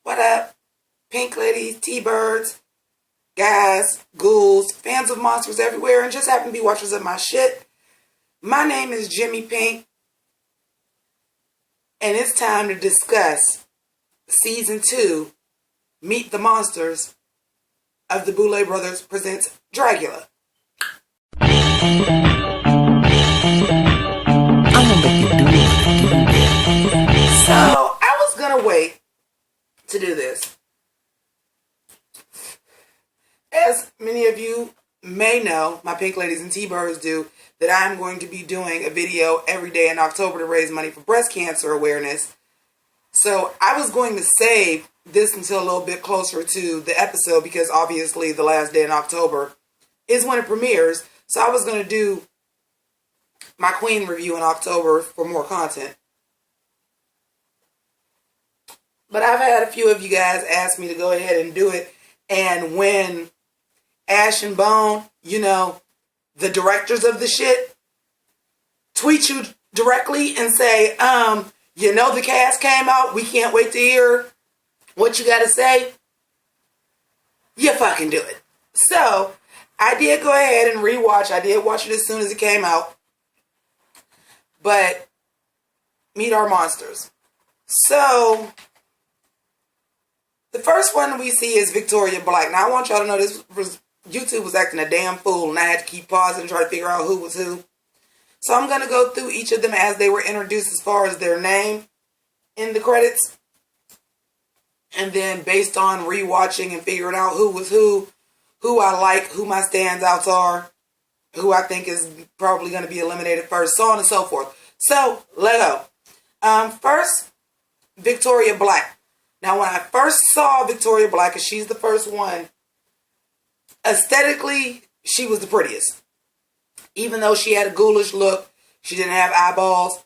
What up, pink ladies, T-birds, guys, ghouls, fans of monsters everywhere, and just happen to be watchers of my shit. My name is Jimmy Pink, and it's time to discuss Season 2, Meet the Monsters of the Boulet Brothers presents Dragula. I'm gonna make you do it. So, I was gonna wait to do this. As many of you may know, my pink ladies and T-birds do, that I'm going to be doing a video every day in October to raise money for breast cancer awareness. So I was going to save this until a little bit closer to the episode because obviously the last day in October is when it premieres. So I was going to do my Queen review in October for more content. But I've had a few of you guys ask me to go ahead and do it. And when Ash and Bone, you know, the directors of the shit, tweet you directly and say, you know the cast came out, we can't wait to hear what you got to say, you fucking do it. So, I did go ahead and rewatch. I did watch it as soon as it came out. But, meet our monsters. So, the first one we see is Victoria Black. Now, I want y'all to know YouTube was acting a damn fool, and I had to keep pausing and try to figure out who was who. So I'm going to go through each of them as they were introduced as far as their name in the credits. And then based on rewatching and figuring out who was who I like, who my standouts are, who I think is probably going to be eliminated first, so on and so forth. So, let go. First, Victoria Black. Now, when I first saw Victoria Black, and she's the first one, aesthetically, she was the prettiest. Even though she had a ghoulish look, she didn't have eyeballs.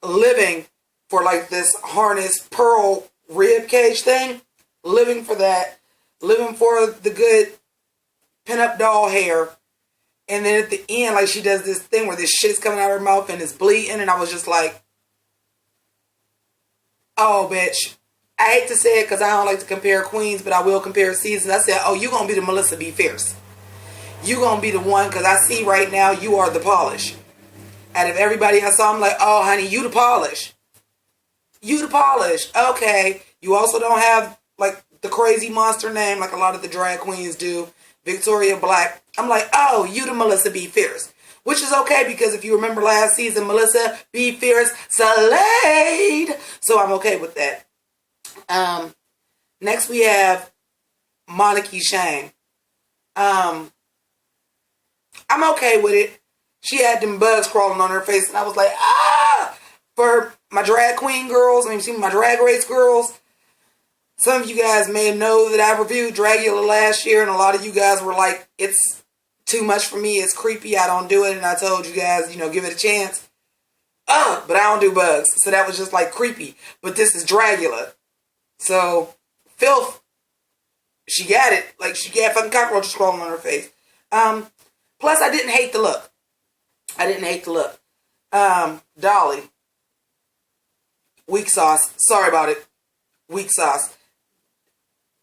Living for like this harness pearl rib cage thing. Living for that. Living for the good pinup doll hair. And then at the end, like she does this thing where this shit's coming out of her mouth and it's bleeding. And I was just like, oh, bitch. I hate to say it because I don't like to compare queens, but I will compare seasons. I said, oh, you're going to be the Melissa B. Fierce. You're going to be the one because I see right now you are the polish. Out of everybody I saw, I'm like, oh, honey, you the polish. You the polish. Okay. You also don't have like the crazy monster name like a lot of the drag queens do. Victoria Black. I'm like, oh, you the Melissa B. Fierce. Which is okay because if you remember last season, Melissa B. Fierce slayed. So I'm okay with that. Next we have Monarchy Shane. I'm okay with it. She had them bugs crawling on her face, and I was like, ah! For my drag queen girls, my drag race girls, some of you guys may know that I reviewed Dragula last year, and a lot of you guys were like, it's too much for me, it's creepy, I don't do it, and I told you guys, give it a chance. But I don't do bugs, so that was just like creepy. But this is Dragula. So, filth, she got it. Like, she got fucking cockroaches crawling on her face. Plus, I didn't hate the look. Dolly. Weak sauce. Sorry about it. Weak sauce.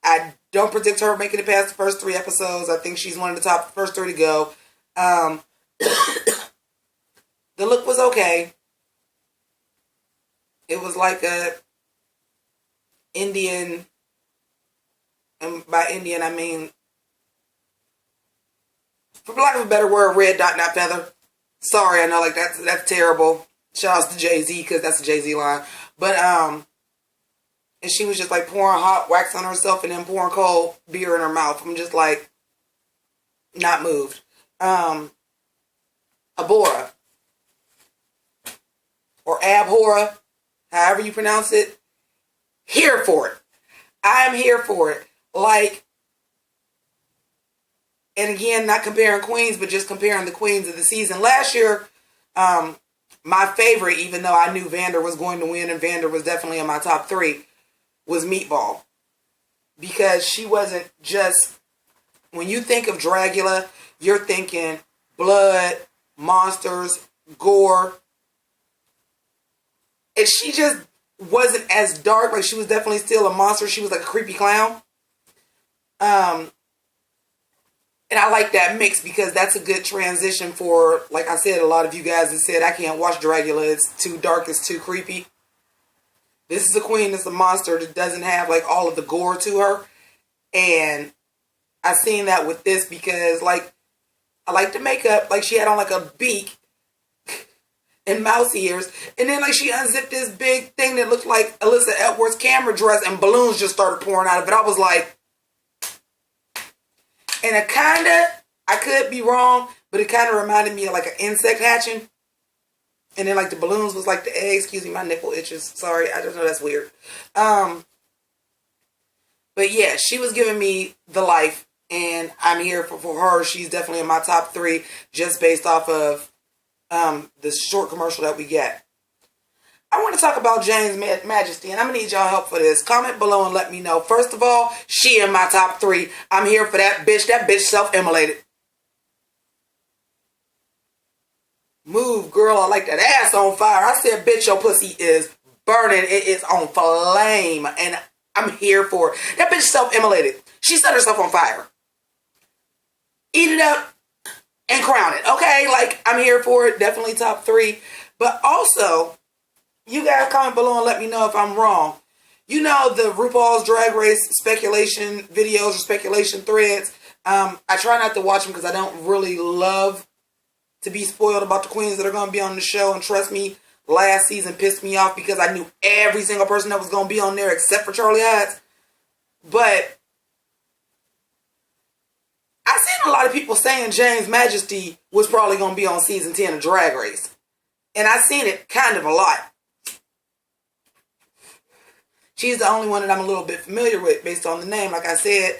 I don't predict her making it past the first 3 episodes. I think she's one of the top first 3 to go. The look was okay. It was like a Indian, and by Indian I mean, for lack of a better word, red dot, not feather. Sorry, I know, like, that's terrible. Shout out to Jay-Z, because that's a Jay-Z line. But, and she was just, like, pouring hot wax on herself and then pouring cold beer in her mouth. I'm just, like, not moved. Abhora. Or Abhora, however you pronounce it. Here for it. I am here for it. Like, and again, not comparing queens, but just comparing the queens of the season. Last year, my favorite, even though I knew Vander was going to win, and Vander was definitely in my top 3, was Meatball. Because she wasn't just, when you think of Dragula, you're thinking blood, monsters, gore. And she just wasn't as dark. Like, she was definitely still a monster. She was like a creepy clown. And I like that mix because that's a good transition for, like I said, a lot of you guys have said, I can't watch Dragula. It's too dark. It's too creepy. This is a queen that's a monster that doesn't have like all of the gore to her. And I seen that with this because, like, I like the makeup. Like, she had on like a beak and mouse ears. And then like she unzipped this big thing that looked like Alyssa Edwards' camera dress and balloons just started pouring out of it. I was like, and it kinda, I could be wrong, but it kind of reminded me of like an insect hatching. And then like the balloons was like the eggs. Excuse me, my nipple itches. Sorry, I just know that's weird. But yeah, she was giving me the life. And I'm here for her. She's definitely in my top 3 just based off of the short commercial that we get. I want to talk about Jane's Majesty, and I'm going to need y'all help for this. Comment below and let me know. First of all, she in my top 3. I'm here for that bitch. That bitch self-immolated. Move, girl. I like that ass on fire. I said, bitch, your pussy is burning. It is on flame, and I'm here for it. That bitch self-immolated. She set herself on fire. Eat it up and crown it, okay? Like, I'm here for it. Definitely top 3. But also, you guys comment below and let me know if I'm wrong. You know the RuPaul's Drag Race speculation videos or speculation threads. I try not to watch them because I don't really love to be spoiled about the queens that are going to be on the show. And trust me, last season pissed me off because I knew every single person that was going to be on there except for Charlie Hides. But I seen a lot of people saying Jane's Majesty was probably going to be on season 10 of Drag Race. And I seen it kind of a lot. She's the only one that I'm a little bit familiar with based on the name. Like I said,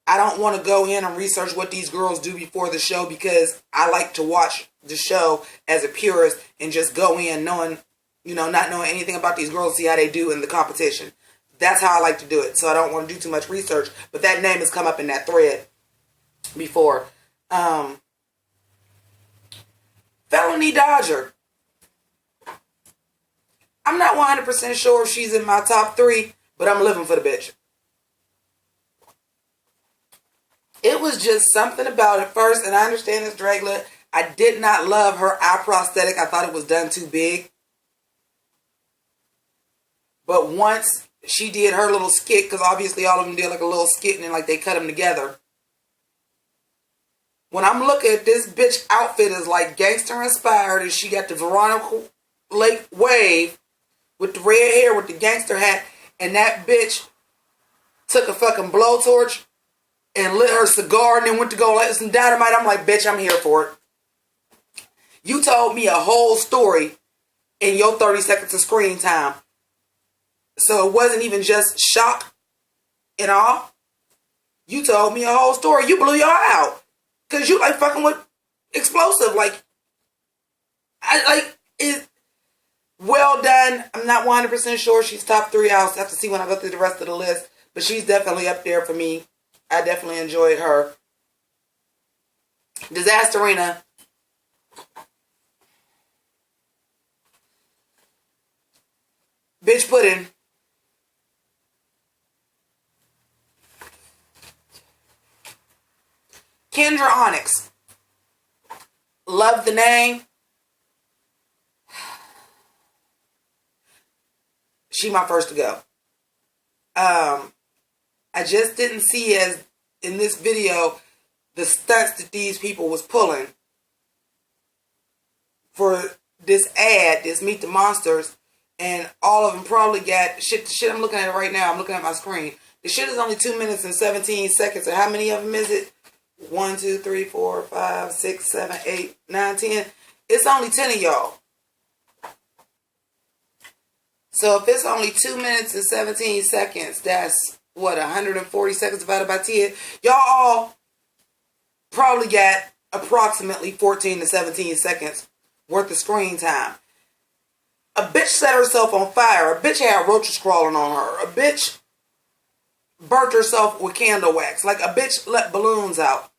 I don't want to go in and research what these girls do before the show because I like to watch the show as a purist and just go in knowing, not knowing anything about these girls, see how they do in the competition. That's how I like to do it. So I don't want to do too much research. But that name has come up in that thread before. Felony Dodger. I'm not 100% sure if she's in my top 3, but I'm living for the bitch. It was just something about it first, and I understand it's Dragula. I did not love her eye prosthetic. I thought it was done too big. But once she did her little skit, because obviously all of them did like a little skit, and then like they cut them together. When I'm looking at this bitch outfit is like gangster inspired, and she got the Veronica Lake wave with the red hair with the gangster hat, and that bitch took a fucking blowtorch and lit her cigar and then went to go light some dynamite. I'm like, bitch, I'm here for it. You told me a whole story in your 30 seconds of screen time. So it wasn't even just shock and awe. You told me a whole story. You blew your eye out. Because you like fucking with explosive. Like, it's well done. I'm not 100% sure she's top 3. I'll have to see when I go through the rest of the list. But she's definitely up there for me. I definitely enjoyed her. Disasterina. Bitch Pudding. Kendra Onyx. Love the name. She my first to go. I just didn't see as in this video the stunts that these people was pulling for this ad, this Meet the Monsters, and all of them probably got shit. I'm looking at it right now. I'm looking at my screen. The shit is only 2 minutes and 17 seconds. And how many of them is it? 1, 2, 3, 4, 5, 6, 7, 8, 9, 10. It's only 10 of y'all. So if it's only 2 minutes and 17 seconds, that's what, 140 seconds divided by 10. Y'all all probably got approximately 14 to 17 seconds worth of screen time. A bitch set herself on fire. A bitch had roaches crawling on her. A bitch burnt herself with candle wax. Like a bitch let balloons out.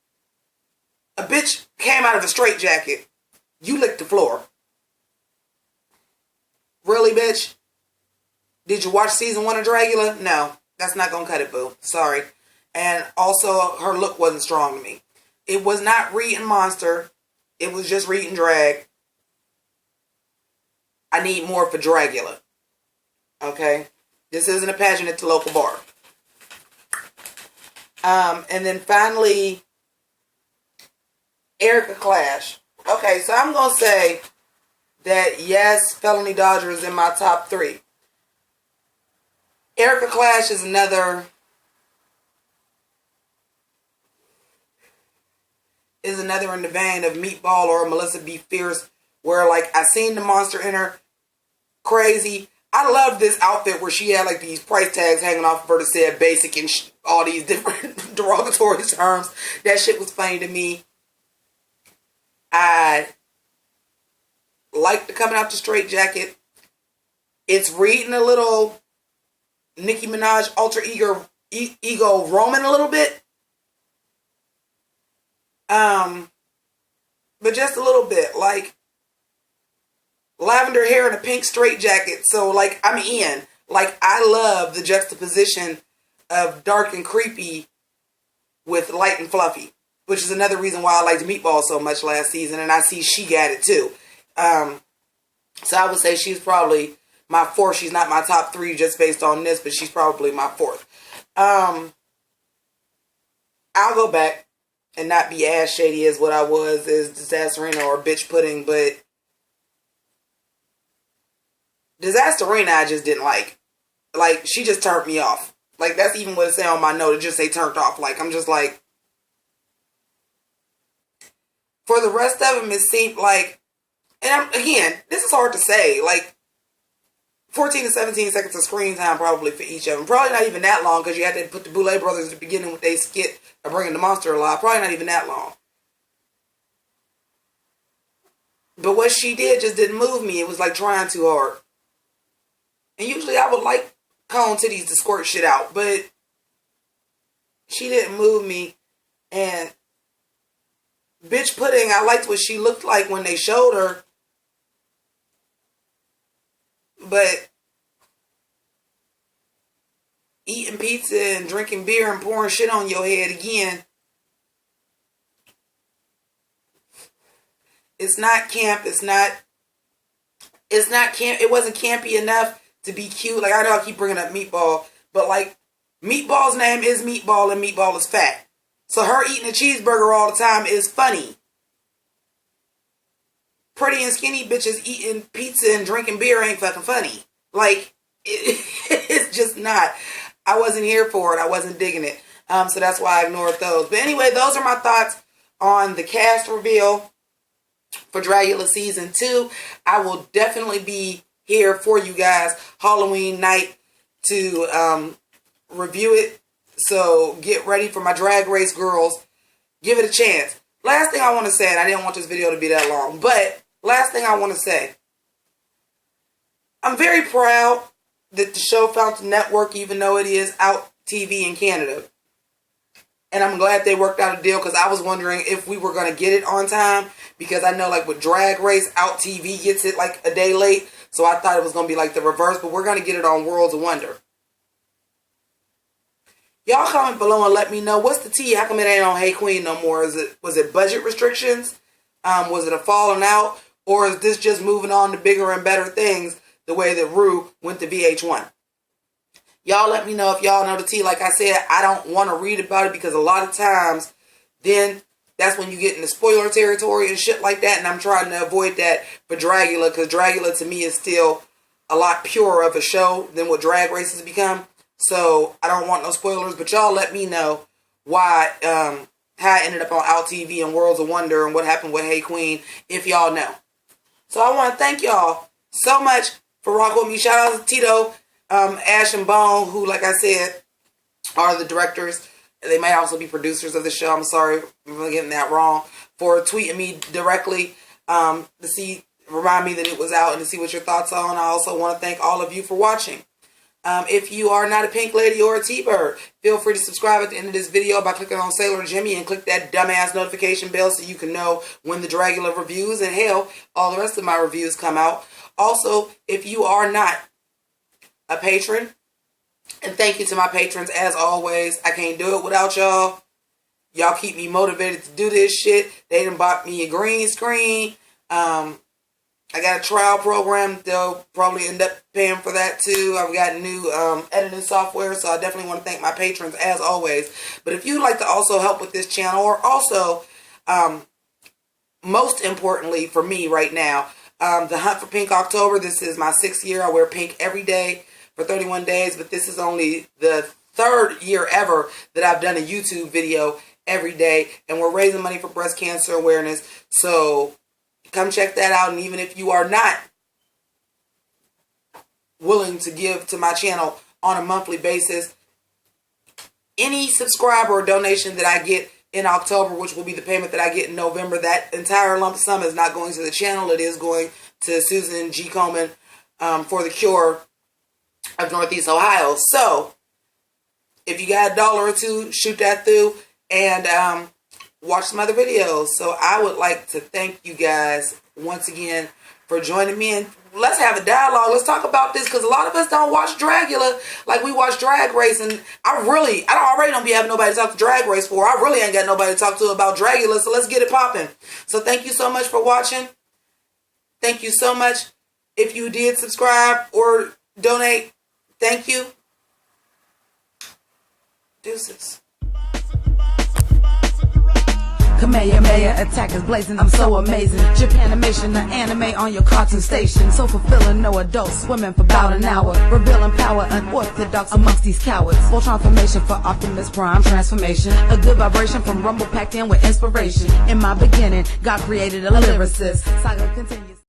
A bitch came out of a straitjacket. You licked the floor. Really, bitch? Did you watch season 1 of Dragula? No, that's not gonna cut it, boo. Sorry. And also, her look wasn't strong to me. It was not Reed and Monster. It was just Reed and Drag. I need more for Dragula. Okay? This isn't a pageant at the local bar. And then finally, Erica Clash. Okay, so I'm going to say that yes, Felony Dodger is in my top 3. Erica Clash is another in the vein of Meatball or Melissa B. Fierce, where like I seen the monster in her crazy. I love this outfit where she had like these price tags hanging off of her that said basic and all these different derogatory terms. That shit was funny to me. I like the coming out the straight jacket. It's reading a little Nicki Minaj alter ego Roman a little bit. But just a little bit, like lavender hair and a pink straight jacket. So like I'm in. Like I love the juxtaposition of dark and creepy with light and fluffy, which is another reason why I liked Meatball so much last season, and I see she got it too. So I would say she's probably my 4th. She's not my top 3 just based on this, but she's probably my 4th. I'll go back and not be as shady as what I was as Disasterina or Bitch Pudding, but Disasterina I just didn't like. Like, she just turned me off. Like, that's even what it said on my note. It just say turned off. Like, I'm just like... For the rest of them, it seemed like... And again, this is hard to say. Like, 14 to 17 seconds of screen time probably for each of them. Probably not even that long because you had to put the Boulet brothers at the beginning with their skit of bringing the monster alive. Probably not even that long. But what she did just didn't move me. It was like trying too hard. And usually I would like cone titties to squirt shit out. But she didn't move me. And Bitch Pudding, I liked what she looked like when they showed her. But eating pizza and drinking beer and pouring shit on your head again. It's not camp. It's not camp. It wasn't campy enough to be cute. Like, I know I keep bringing up Meatball, but like, Meatball's name is Meatball and Meatball is fat. So her eating a cheeseburger all the time is funny. Pretty and skinny bitches eating pizza and drinking beer ain't fucking funny. Like, it's just not. I wasn't here for it. I wasn't digging it. So that's why I ignored those. But anyway, those are my thoughts on the cast reveal for Dragula Season 2. I will definitely be here for you guys Halloween night to review it. So get ready for my Drag Race girls. Give it a chance. Last thing I want to say, and I didn't want this video to be that long, but last thing I want to say. I'm very proud that the show found the network, even though it is out TV in Canada. And I'm glad they worked out a deal, because I was wondering if we were going to get it on time. Because I know, like, with Drag Race, out TV gets it, like, a day late. So I thought it was going to be, like, the reverse. But we're going to get it on Worlds of Wonder. Y'all comment below and let me know, what's the tea? How come it ain't on Hey Queen no more? Was it budget restrictions? Was it a falling out? Or is this just moving on to bigger and better things the way that Rue went to VH1? Y'all let me know if y'all know the tea. Like I said, I don't want to read about it because a lot of times then that's when you get into spoiler territory and shit like that. And I'm trying to avoid that for Dragula, because Dragula to me is still a lot purer of a show than what Drag Race has become. So I don't want no spoilers, but y'all let me know why, how it ended up on Out TV and Worlds of Wonder and what happened with Hey Queen, if y'all know. So I want to thank y'all so much for rocking with me. Shout out to Tito, Ash and Bone, who, like I said, are the directors. They might also be producers of the show. I'm sorry for getting that wrong. For tweeting me directly to remind me that it was out and to see what your thoughts are. And I also want to thank all of you for watching. If you are not a pink lady or a T-bird, feel free to subscribe at the end of this video by clicking on Sailor Jimmy and click that dumbass notification bell so you can know when the Dragula reviews and hell, all the rest of my reviews come out. Also, if you are not a patron. And thank you to my patrons as always. I can't do it without y'all. Y'all keep me motivated to do this shit. They done bought me a green screen. I got a trial program. They'll probably end up paying for that too. I've got new editing software, so I definitely want to thank my patrons as always. But if you'd like to also help with this channel, or also, most importantly for me right now, the Hunt for Pink October. This is my 6th year. I wear pink every day for 31 days, but this is only the 3rd year ever that I've done a YouTube video every day, and we're raising money for breast cancer awareness. So come check that out. And even if you are not willing to give to my channel on a monthly basis, any subscriber or donation that I get in October, which will be the payment that I get in November, that entire lump sum is not going to the channel. It is going to Susan G. Komen for the cure of Northeast Ohio. So if you got $1 or $2, shoot that through and watch some other videos. So I would like to thank you guys once again for joining me, and let's have a dialogue. Let's talk about this, because a lot of us don't watch Dragula like we watch Drag Race, and I already don't be having nobody to talk to Drag Race for. I really ain't got nobody to talk to about Dragula, so let's get it popping. So thank you so much for watching. Thank you so much. If you did subscribe or donate, thank you. Deuces. Kamehameha, attackers blazing, I'm so amazing. Japanimation, the anime on your cartoon station. So fulfilling, no adults swimming for about an hour. Revealing power, unorthodox amongst these cowards. Full transformation for Optimus Prime transformation. A good vibration from Rumble packed in with inspiration. In my beginning, God created a lyricist. Saga continues.